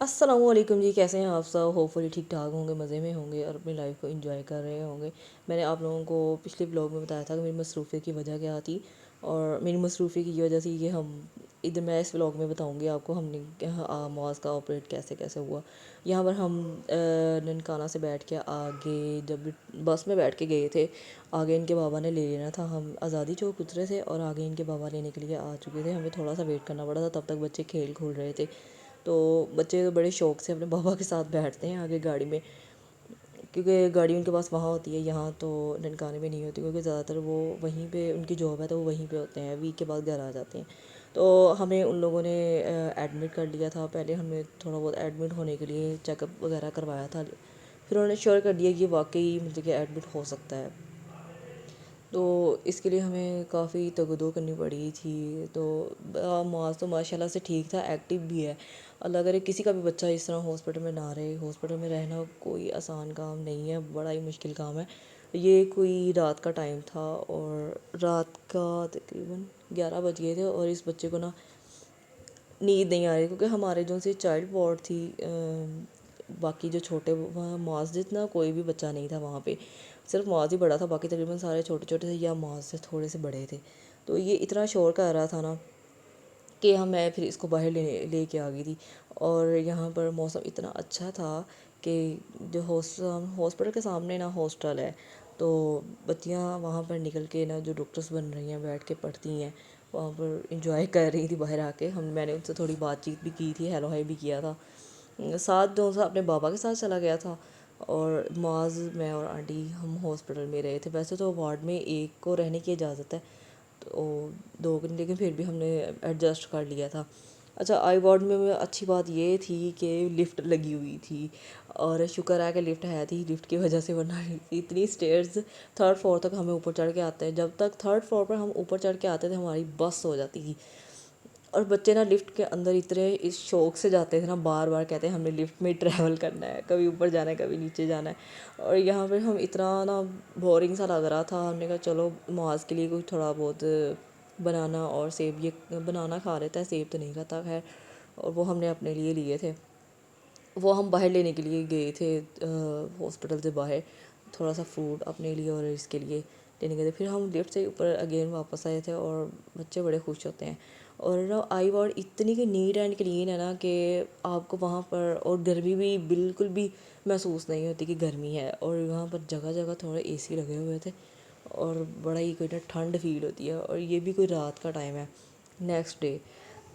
अस्सलामुअलैकुम जी, कैसे हैं आप सब। होपफुली ठीक ठाक होंगे, मज़े में होंगे और अपनी लाइफ को एंजॉय कर रहे होंगे। मैंने आप लोगों को पिछले ब्लॉग में बताया था कि मेरी मसरूफ़ियत की वजह क्या थी। और मेरी मसरूफ़ियत की वजह से कि हम इधर मैं इस ब्लॉग में बताऊंगी आपको हमने मॉस का ऑपरेट कैसे कैसे हुआ। यहाँ पर हम ननकाना से बैठ के आगे जब बस में बैठ के गए थे, आगे इनके बाबा ने ले लेना था। हम आज़ादी चौक उतरे थे और आगे इनके बाबा लेने के लिए आ चुके थे। हमें थोड़ा सा वेट करना पड़ा था, तब तक बच्चे खेल खोल रहे थे। तो बच्चे तो बड़े शौक़ से अपने पापा के साथ बैठते हैं आगे गाड़ी में, क्योंकि गाड़ी उनके पास वहाँ होती है, यहाँ तो ननकाने में नहीं होती, क्योंकि ज़्यादातर वो वहीं पे उनकी जॉब है तो वो वहीं पे होते हैं, वीक के बाद घर आ जाते हैं। तो हमें उन लोगों ने एडमिट कर लिया था। पहले हमें थोड़ा बहुत एडमिट होने के लिए चेकअप वगैरह करवाया था, फिर उन्होंने श्योर कर दिया कि वाकई मतलब कि एडमिट हो सकता है। तो इसके लिए हमें काफ़ी तगदो करनी पड़ी थी। तो मास तो माशाल्लाह से ठीक था, एक्टिव भी है। अल्लाह करे किसी का भी बच्चा इस तरह हॉस्पिटल में ना रहे। हॉस्पिटल में रहना कोई आसान काम नहीं है, बड़ा ही मुश्किल काम है। ये कोई रात का टाइम था और रात का तकरीबन 11 बज गए थे और इस बच्चे को ना नींद नहीं आ रही, क्योंकि हमारे जो से चाइल्ड वार्ड थी, बाकी जो छोटे वहाँ मास जितना कोई भी बच्चा नहीं था वहाँ पे, सिर्फ मास ही बड़ा था, बाकी तकरीबन सारे छोटे छोटे थे या मास से थोड़े से बड़े थे। तो ये इतना शोर कर रहा था ना कि मैं फिर इसको बाहर ले के आ गई थी। और यहाँ पर मौसम इतना अच्छा था कि जो हॉस्पिटल के सामने ना हॉस्टल है, तो बच्चियाँ वहाँ पर निकल के ना जो डॉक्टर्स बन रही हैं बैठ के पढ़ती हैं, वहाँ पर इंजॉय कर रही थी बाहर आके। मैंने उनसे थोड़ी बातचीत भी की थी, हेलो हाय भी किया था। साथ जो सा अपने बाबा के साथ चला गया था और माज मैं और आंटी हम हॉस्पिटल में रहे थे। वैसे तो वार्ड में एक को रहने की इजाज़त है, तो दो दिन, लेकिन फिर भी हमने एडजस्ट कर लिया था। अच्छा, आई वार्ड में अच्छी बात ये थी कि लिफ्ट लगी हुई थी और शुक्र है कि लिफ्ट है थी, लिफ्ट की वजह से, वरना इतनी स्टेयर्स थर्ड फ्लोर तक हमें ऊपर चढ़ के आते हैं। जब तक थर्ड फ्लोर पर हम ऊपर चढ़ के आते थे हमारी बस हो जाती थी। और बच्चे ना लिफ्ट के अंदर इतने इस शौक़ से जाते थे ना, बार बार कहते हैं हमने लिफ्ट में ही ट्रैवल करना है, कभी ऊपर जाना है कभी नीचे जाना है। और यहाँ पे हम इतना ना बोरिंग सा लग रहा था, हमने कहा चलो माज के लिए कुछ थोड़ा बहुत बनाना और सेब, ये बनाना खा लेता है, सेब तो नहीं खाता खैर। और वो हमने अपने लिए लिए थे, वो हम बाहर लेने के लिए गए थे हॉस्पिटल से बाहर, थोड़ा सा फूड अपने लिए और इसके लिए लेने गए थे। फिर हम लिफ्ट से ऊपर अगेन वापस आए थे और बच्चे बड़े खुश होते हैं। और ना आई वार्ड इतनी कि नीट एंड क्लीन है ना कि आपको वहाँ पर, और गर्मी भी बिल्कुल भी महसूस नहीं होती कि गर्मी है। और वहाँ पर जगह जगह थोड़े एसी लगे हुए थे और बड़ा ही कोई ना ठंड फील होती है। और ये भी कोई रात का टाइम है, नेक्स्ट डे।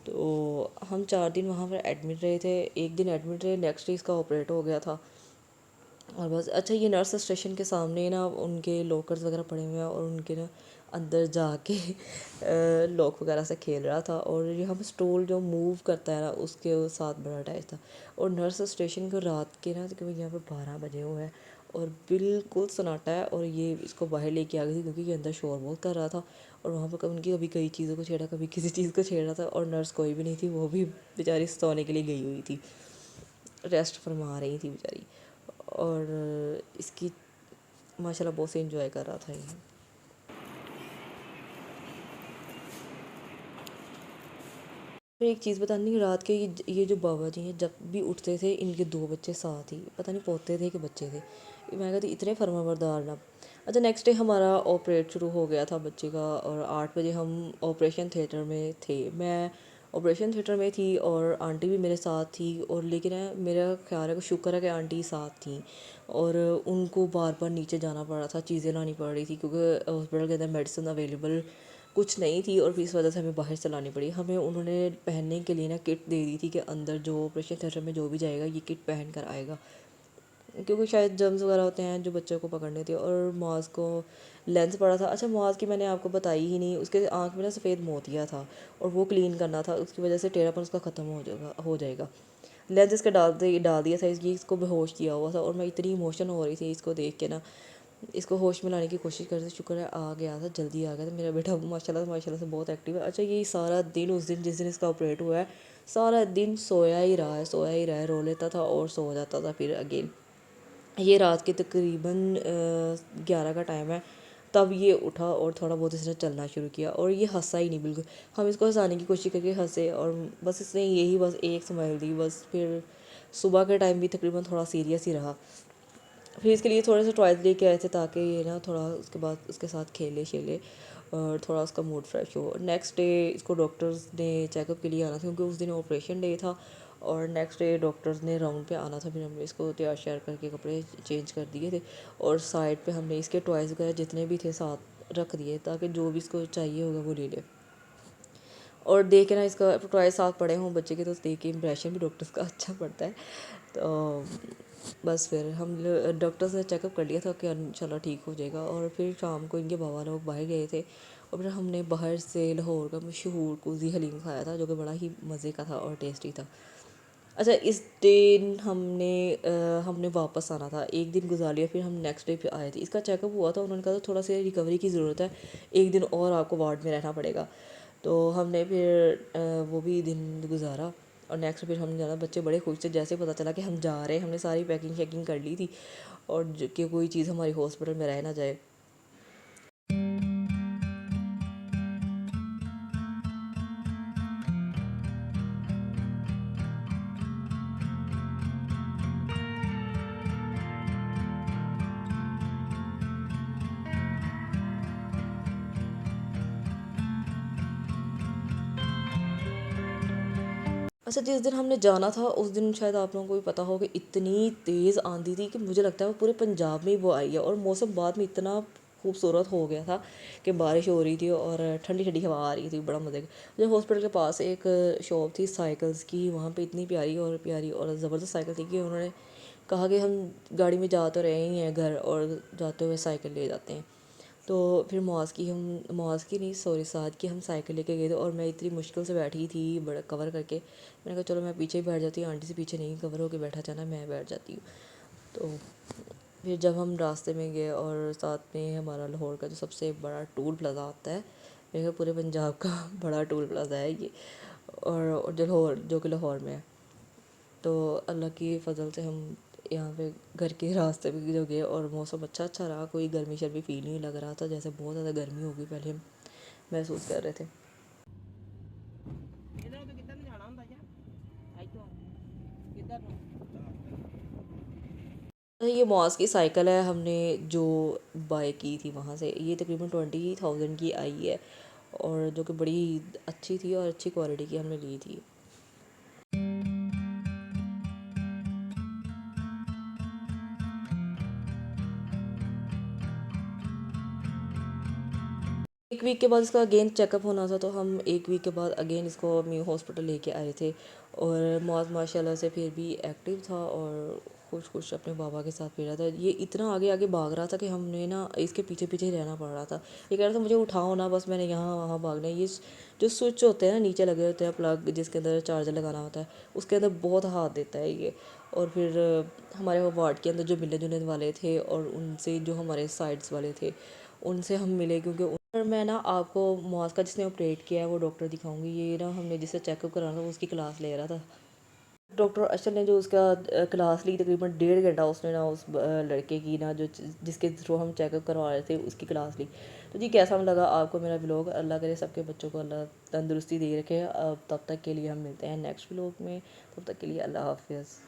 तो हम 4 दिन वहाँ पर एडमिट रहे थे। एक दिन एडमिट रहे, नेक्स्ट डे इसका ऑपरेट हो गया था और बस। अच्छा, ये नर्स स्टेशन के सामने ना उनके लॉकर्स वगैरह पड़े हुए हैं और उनके ना अंदर जाके लॉक वगैरह से खेल रहा था। और यहाँ पर स्टूल जो मूव करता है ना उसके साथ बड़ा अटैच था। और नर्स स्टेशन को रात के ना तकरीबन यहाँ पर 12 बजे हुए हैं और बिल्कुल सन्नाटा है। और ये इसको बाहर लेके आ गई थी क्योंकि ये अंदर शोर बहुत कर रहा था और वहाँ पर उनकी कभी कई चीज़ों को छेड़ा, कभी किसी चीज़ को छेड़ रहा था। और नर्स कोई भी नहीं थी, वो भी बेचारी सोने के लिए गई हुई थी, रेस्ट फरमा रही थी बेचारी। और इसकी माशाल्लाह बहुत से इंजॉय कर रहा था ये। फिर एक चीज़ बतानी, रात के ये जो बाबा जी हैं जब भी उठते थे इनके 2 बच्चे साथ ही, पता नहीं पोते थे कि बच्चे थे। मैं कहती इतने फर्माबरदार ना। अच्छा, नेक्स्ट डे हमारा ऑपरेट शुरू हो गया था बच्चे का और 8 बजे हम ऑपरेशन थिएटर में थे। मैं ऑपरेशन थिएटर में थी और आंटी भी मेरे साथ थी। और लेकिन है मेरा ख्याल है कि शुक्र है कि आंटी साथ थी और उनको बार बार नीचे जाना पड़ रहा था, चीज़ें लानी पड़ रही थी क्योंकि हॉस्पिटल के अंदर मेडिसिन अवेलेबल कुछ नहीं थी और फिर इस वजह से हमें बाहर से लानी पड़ी। हमें उन्होंने पहनने के लिए ना किट दे दी थी कि अंदर जो ऑपरेशन थिएटर में जो भी जाएगा ये किट पहन कर आएगा, क्योंकि शायद जर्म्स वगैरह होते हैं जो बच्चों को पकड़ने थे। और मास्क को लेंस पड़ा था। अच्छा, मास्क की मैंने आपको बताई ही नहीं, उसके आँख में ना सफ़ेद मोतिया था और वो क्लीन करना था, उसकी वजह से टेढ़ापन उसका ख़त्म हो जाएगा। लेंस इसका डाल दिया था, इसको बेहोश किया हुआ था और मैं इतनी इमोशन हो रही थी इसको देख के ना, इसको होश में लाने की कोशिश कर रहे थे। शुक्र है आ गया था, जल्दी आ गया था। मेरा बेटा माशाल्लाह से बहुत एक्टिव है। अच्छा, ये सारा दिन उस दिन जिस दिन इसका ऑपरेट हुआ है सारा दिन सोया ही रहा है, रो लेता था और सो जाता था फिर अगेन। ये रात के तकरीबन 11 का टाइम है, तब ये उठा और थोड़ा बहुत इसने चलना शुरू किया और ये हंसा ही नहीं बिल्कुल। हम इसको हंसाने की कोशिश करके हंसे और बस इसने यही बस एक स्माइल दी बस। फिर सुबह के टाइम भी तकरीबन थोड़ा सीरियस ही रहा। फिर इसके लिए थोड़े से टॉयज़ लेके आए थे ताकि ये ना थोड़ा उसके बाद उसके साथ खेले शेले और थोड़ा उसका मूड फ्रेश हो। नेक्स्ट डे इसको डॉक्टर्स ने चेकअप के लिए आना था क्योंकि उस दिन ऑपरेशन डे था, और नेक्स्ट डे डॉक्टर्स ने राउंड पे आना था। फिर हमने इसको तैयार श्यार करके कपड़े चेंज कर दिए थे और साइड पे हमने इसके टॉयज़ वगैरह जितने भी थे साथ रख दिए ताकि जो भी इसको चाहिए होगा वो ले ले। और देख के ना इसका टॉय साथ पड़े हों बच्चे के तो देख के इम्प्रेशन भी डॉक्टर्स का अच्छा पड़ता है। तो बस फिर हम डॉक्टर्स ने चेकअप कर लिया था कि इंशाल्लाह ठीक हो जाएगा। और फिर शाम को इनके बाबा लोग बाहर गए थे और फिर हमने बाहर से लाहौर का मशहूर कुल्ज़ी हलीम खाया था जो कि बड़ा ही मज़े का था और टेस्टी था। अच्छा, इस दिन हमने वापस आना था, एक दिन गुजार लिया, फिर हम नेक्स्ट डे पे आए थे। इसका चेकअप हुआ था, उन्होंने कहा था थोड़ा सा रिकवरी की ज़रूरत है, एक दिन और आपको वार्ड में रहना पड़ेगा। तो हमने फिर वो भी दिन गुजारा और नेक्स्ट फिर हम जाना। बच्चे बड़े खुश थे जैसे पता चला कि हम जा रहे हैं। हमने सारी पैकिंग शैकिंग कर ली थी और कि कोई चीज़ हमारी हॉस्पिटल में रह ना जाए। अच्छा, जिस दिन हमने जाना था उस दिन शायद आप लोगों को भी पता हो कि इतनी तेज़ आंधी थी कि मुझे लगता है वो पूरे पंजाब में ही वो आई है। और मौसम बाद में इतना खूबसूरत हो गया था कि बारिश हो रही थी और ठंडी ठंडी हवा आ रही थी, बड़ा मज़े का। जो हॉस्पिटल के पास एक शॉप थी साइकिल्स की, वहाँ पे इतनी प्यारी और ज़बरदस्त साइकिल थी कि उन्होंने कहा कि हम गाड़ी में जा तो रहे ही हैं घर और जाते हुए साइकिल ले जाते हैं। तो फिर मॉस की नहीं सॉरी साद की हम साइकिल लेके गए थे और मैं इतनी मुश्किल से बैठी थी बड़ा कवर करके। मैंने कहा चलो मैं पीछे ही बैठ जाती हूँ, आंटी से पीछे नहीं कवर होके बैठा जाना, मैं बैठ जाती हूँ। तो फिर जब हम रास्ते में गए और साथ में हमारा लाहौर का जो सबसे बड़ा टोल प्लाज़ा आता है, मेरे ख्याल पूरे पंजाब का बड़ा टोल प्लाज़ा है ये, और जो कि लाहौर में है। तो अल्लाह की फ़ज़ल से हम यहाँ पे घर के रास्ते में जो गए और मौसम अच्छा रहा, कोई गर्मी शर्मी फील नहीं लग रहा था जैसे बहुत ज़्यादा गर्मी होगी पहले हम महसूस कर रहे थे। ये मॉस की साइकिल है, हमने जो बाय की थी वहाँ से, ये तकरीबन 20,000 की आई है और जो कि बड़ी अच्छी थी और अच्छी क्वालिटी की हमने ली थी। एक वीक के बाद इसका अगेन चेकअप होना था, तो हम एक वीक के बाद अगेन इसको न्यू हॉस्पिटल लेके आए थे। और मौज माशाल्लाह से फिर भी एक्टिव था और खुश अपने बाबा के साथ फिर रहा था। ये इतना आगे आगे भाग रहा था कि हमने ना इसके पीछे पीछे रहना पड़ रहा था। ये कह रहा था मुझे उठाओ ना, बस मैंने यहाँ वहाँ भागना है। ये जो स्विच होते हैं ना नीचे लगे होते हैं प्लग जिसके अंदर चार्जर लगाना होता है, उसके अंदर बहुत हाथ देता है ये। और फिर हमारे वार्ड के अंदर जो मिलने जुलने वाले थे और उनसे जो हमारे साइड्स वाले थे उनसे हम मिले, क्योंकि और मैं ना आपको मॉस का जिसने ऑपरेट किया है वो डॉक्टर दिखाऊंगी। ये ना हमने जिसे चेकअप कराना था उसकी क्लास ले रहा था डॉक्टर अशर ने, जो उसका क्लास ली तकरीबन 1.5 घंटा उसने ना उस लड़के की ना जो जिसके थ्रू हम चेकअप करवा रहे थे उसकी क्लास ली। तो जी कैसा लगा आपको मेरा व्लॉग? अल्लाह करे सबके बच्चों को अल्लाह तंदुरुस्ती दे रखे। अब तब तक के लिए हम मिलते हैं नेक्स्ट व्लॉग में, तब तक के लिए अल्लाह हाफिज़।